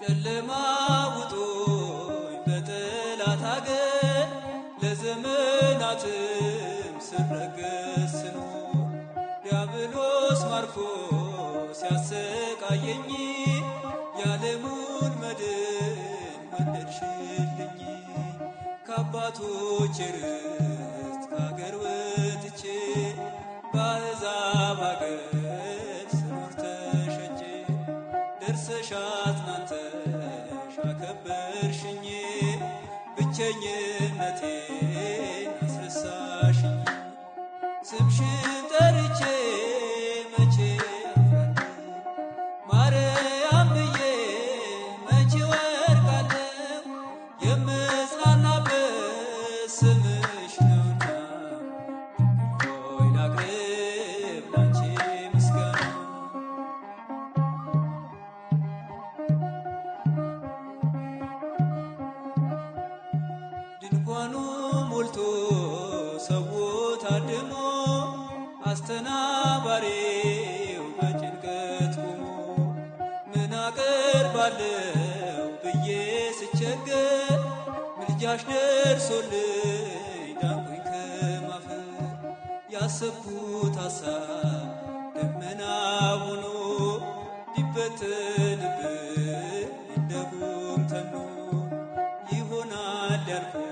ጨለማ ውጦኝ በጠላት አገር ለዘመናትም ስረገጥ ስኖር ዲያብሎስ ማርኮ ሲያሰቃየኝ የዓለሙን መድን ወለድሽልኝ። ከአባቶቼ ርስት ከአገር ወጥቼ በአሕዛብ አገር ስኖር ተሸጬ ደርሰሽ አጽናንተሽ አከበርሽኝ ብቸኝነቴን አስረሳሽኝ። ስምሽን ጠርቼ መቼ አፍራለሁ ማርያም ብዬ መቼ ወድቃለሁ የምጽናናበት ስምሽ ነውና ሆይ ላቅርብ ላንቺ ምስጋና። ድንኳኑ ሞልቶ ሰው ታድሞ አስተናባሪው በጭንቀት ቆሞ ምን አቀርባለሁ ብዬ ስቸገር ምልጃሽ ደርሶልኝ ዳንኩኝ ከማፈር። ያሰብኩት ሐሳብ ደመና ሆኖ ሊበተንብኝ እንደ ጉም ተኖ ይሆናል ያልኩት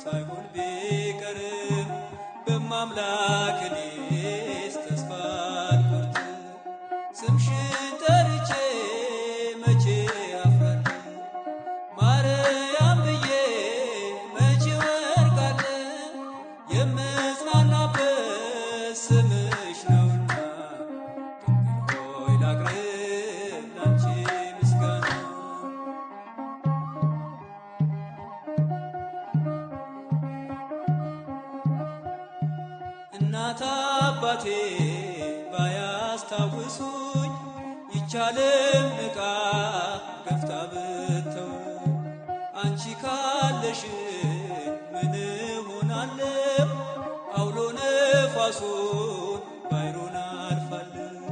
ሳይሆን ቢቀርም በማምላክ እኔስ ተስፋ አልቆርጥም። ስምሽን ጠርቼ መቼ አፍራለሁ ማርያም ብዬ መቼ ወድቃለሁ የምጽናናበት ስምሽ ነውና ድንግል ሆይ ላቅርብ ላንቺ ምስጋና። እናት አባቴ ባያስታውሱኝ ይቻለም ንቃ ገፍታ ብተው አንቺ ካለሽኝ ምን እሆናለሁ? አውሎ ነፋሱን ባይሮን አልፋለሁ።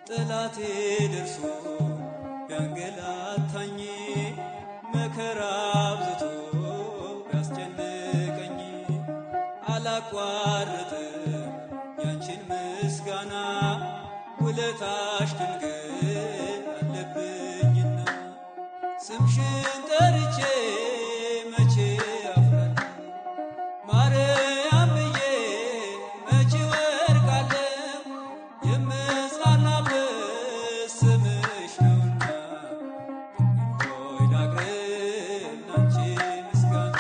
ጠላቴ ደርሶ ቢያንገላታኝ መከራ አብዝቶ ቢያስጨንቀኝ አላቋርጥም ያንቺን ምስጋና ውለታሽ ድንግል አለብኝና። ስምሽን ጠርቼ መቼ አፍራለሁ ማርያም ብዬ መቼ ወድቃለሁ የምጽናናበት ስምሽ ነውና ድንግል ሆይ ላቅርብ ላንቺ ምስጋና።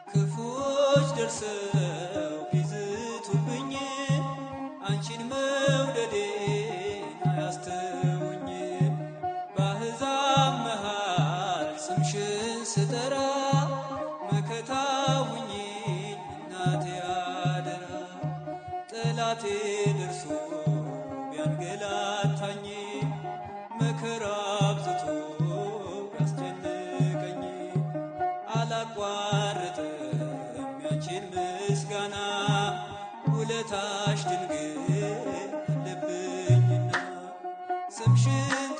ክፉዎች ደርሰው ቢዝቱብኝ አንቺን መውደዴን አያስተውኝ። በአሕዛብ መሃል ስምሽን ስጠራ መከታ ሁኚኝ እናቴ አደራ። ጠላቴ ደርሶ ቢያንገላታኝ መከራ አብዝቶ ቢያስጨንቀኝ አላቋርጥም ያንቺን ምስጋና ውለታሽ ድንግል አለብኝና። ስምሽን